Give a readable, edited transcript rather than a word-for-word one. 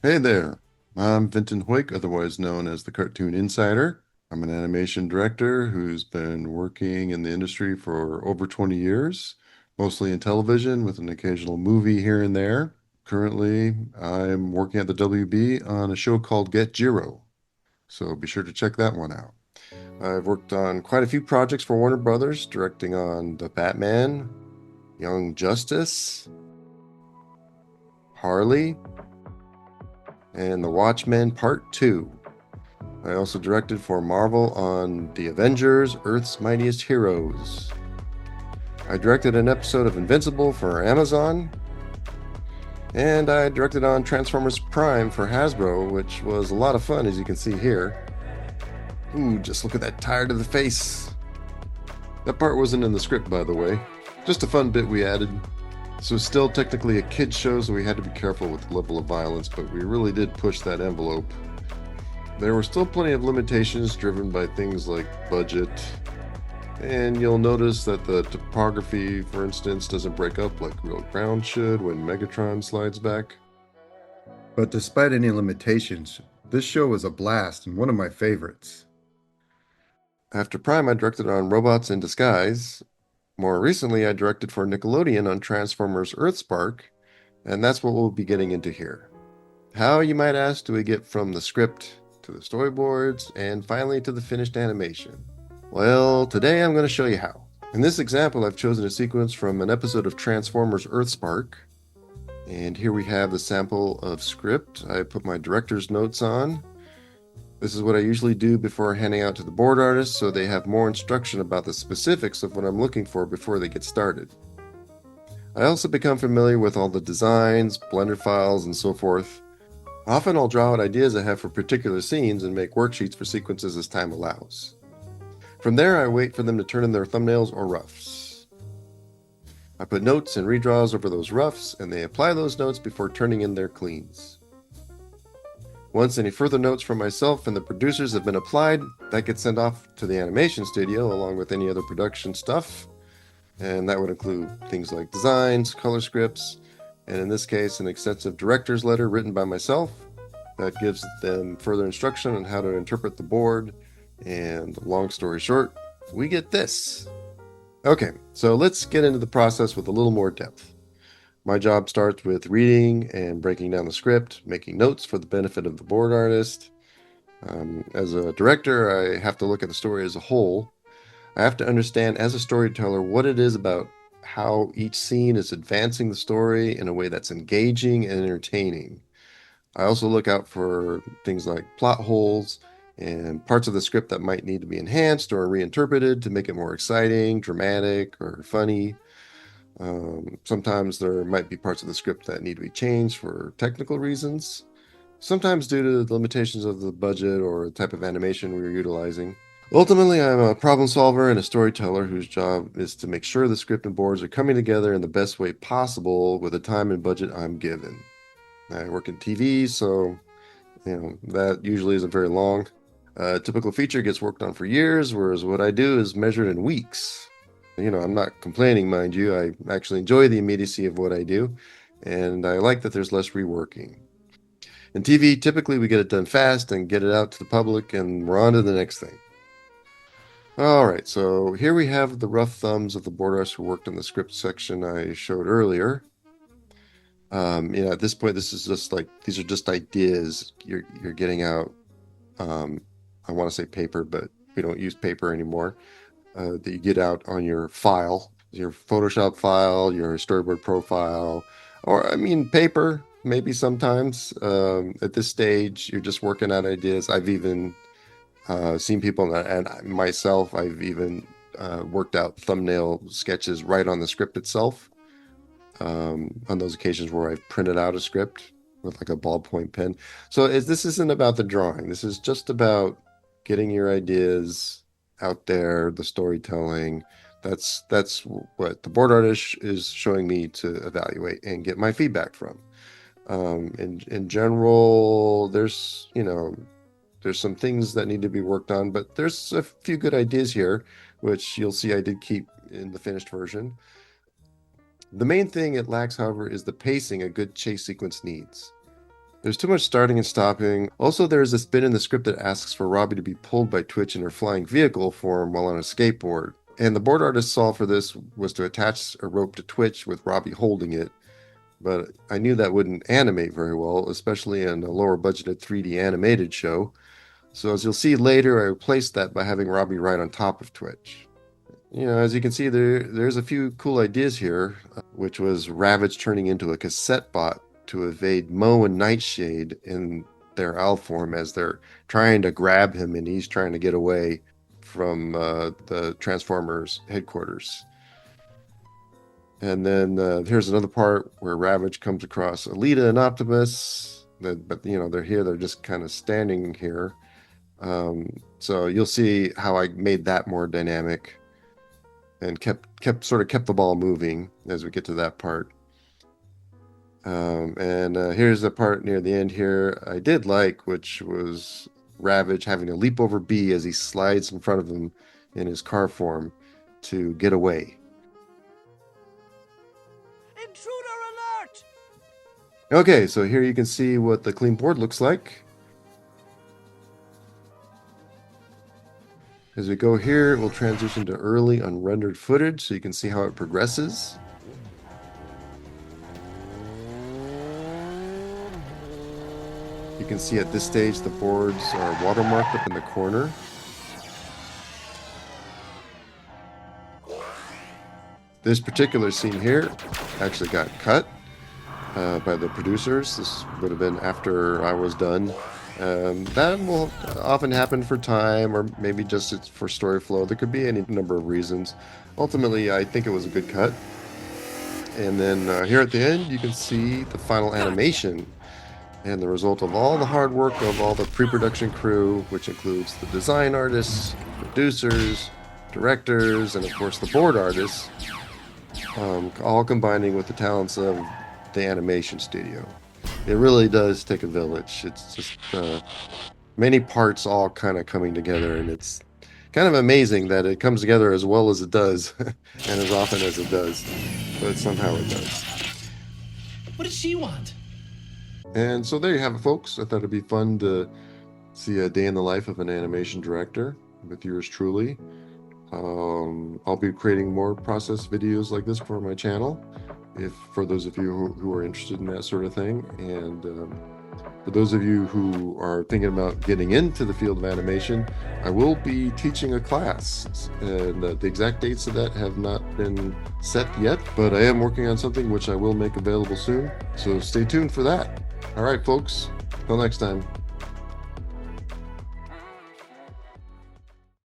Hey there, I'm Vinton Heuck, otherwise known as the Cartoon Insider. I'm an animation director who's been working in the industry for over 20 years, mostly in television with an occasional movie here and there. Currently, I'm working at the WB on a show called Get Jiro, so be sure to check that one out. I've worked on quite a few projects for Warner Brothers, directing on The Batman, Young Justice, Harley, and The Watchmen Part 2. I also directed for Marvel on The Avengers, Earth's Mightiest Heroes. I directed an episode of Invincible for Amazon, and I directed on Transformers Prime for Hasbro, which was a lot of fun, as you can see here. Ooh, just look at that tired of the face. That part wasn't in the script, by the way. Just a fun bit we added. This was still technically a kid's show, so we had to be careful with the level of violence, but we really did push that envelope. There were still plenty of limitations driven by things like budget, and you'll notice that the topography, for instance, doesn't break up like real ground should when Megatron slides back. But despite any limitations, this show was a blast and one of my favorites. After Prime, I directed on Robots in Disguise. More recently, I directed for Nickelodeon on Transformers Earthspark, and that's what we'll be getting into here. How, you might ask, do we get from the script to the storyboards and finally to the finished animation? Well, today I'm going to show you how. In this example, I've chosen a sequence from an episode of Transformers Earthspark, and here we have the sample of script. I put my director's notes on. This is what I usually do before handing out to the board artists so they have more instruction about the specifics of what I'm looking for before they get started. I also become familiar with all the designs, Blender files, and so forth. Often I'll draw out ideas I have for particular scenes and make worksheets for sequences as time allows. From there, I wait for them to turn in their thumbnails or roughs. I put notes and redraws over those roughs, and they apply those notes before turning in their cleans. Once any further notes from myself and the producers have been applied, that gets sent off to the animation studio along with any other production stuff, and that would include things like designs, color scripts, and in this case, an extensive director's letter written by myself that gives them further instruction on how to interpret the board. And long story short, we get this. Okay, so let's get into the process with a little more depth. My job starts with reading and breaking down the script, making notes for the benefit of the board artist. As a director, I have to look at the story as a whole. I have to understand as a storyteller what it is about how each scene is advancing the story in a way that's engaging and entertaining. I also look out for things like plot holes and parts of the script that might need to be enhanced or reinterpreted to make it more exciting, dramatic, or funny. Sometimes there might be parts of the script that need to be changed for technical reasons, sometimes due to the limitations of the budget or the type of animation we are utilizing. Ultimately, I'm a problem solver and a storyteller whose job is to make sure the script and boards are coming together in the best way possible with the time and budget I'm given. I work in TV, so that usually isn't very long. A typical feature gets worked on for years, whereas what I do is measured in weeks. I'm not complaining, mind you. I actually enjoy the immediacy of what I do, and I like that there's less reworking. In TV, typically we get it done fast and get it out to the public, and we're on to the next thing. All right, so here we have the rough thumbs of the board artists who worked on the script section I showed earlier. At this point, this is just like these are just ideas you're getting out. I want to say paper, but we don't use paper anymore. That you get out on your file, your Photoshop file, your storyboard profile, or paper. Maybe sometimes at this stage you're just working out ideas. I've even seen people and myself. I've even worked out thumbnail sketches right on the script itself. On those occasions where I've printed out a script with like a ballpoint pen. So this isn't about the drawing. This is just about getting your ideas out there, the storytelling. That's what the board artist is showing me to evaluate and get my feedback from. In general, there's some things that need to be worked on, but there's a few good ideas here, which you'll see I did keep in the finished version. The main thing it lacks, however, is the pacing a good chase sequence needs. There's too much starting and stopping. Also, there's this bit in the script that asks for Robbie to be pulled by Twitch in her flying vehicle form while on a skateboard. And the board artist's solve for this was to attach a rope to Twitch with Robbie holding it. But I knew that wouldn't animate very well, especially in a lower budgeted 3D animated show. So as you'll see later, I replaced that by having Robbie right on top of Twitch. You know, as you can see, there's a few cool ideas here, which was Ravage turning into a cassette bot to evade Mo and Nightshade in their owl form as they're trying to grab him and he's trying to get away from the Transformers headquarters. And then here's another part where Ravage comes across Alita and Optimus, but you know, they're here, they're just kind of standing here. So you'll see how I made that more dynamic and kept the ball moving as we get to that part. And here's the part near the end here I did like, which was Ravage having to leap over B as he slides in front of him in his car form to get away. Intruder alert! Okay, so here you can see what the clean board looks like. As we go here, we'll transition to early unrendered footage so you can see how it progresses. You can see at this stage the boards are watermarked up in the corner. This particular scene here actually got cut by the producers. This would have been after I was done. That will often happen for time, or maybe just it's for story flow. There could be any number of reasons. Ultimately, I think it was a good cut. And then here at the end, you can see the final animation and the result of all the hard work of all the pre-production crew, which includes the design artists, producers, directors, and of course the board artists, all combining with the talents of the animation studio. It really does take a village. It's just many parts all kind of coming together, and it's kind of amazing that it comes together as well as it does and as often as it does, but somehow it does. What does she want? And so there you have it, folks. I thought it'd be fun to see a day in the life of an animation director with yours truly. I'll be creating more process videos like this for my channel, for those of you who are interested in that sort of thing. And for those of you who are thinking about getting into the field of animation, I will be teaching a class, and the exact dates of that have not been set yet, but I am working on something which I will make available soon, so stay tuned for that. All right, folks, till next time.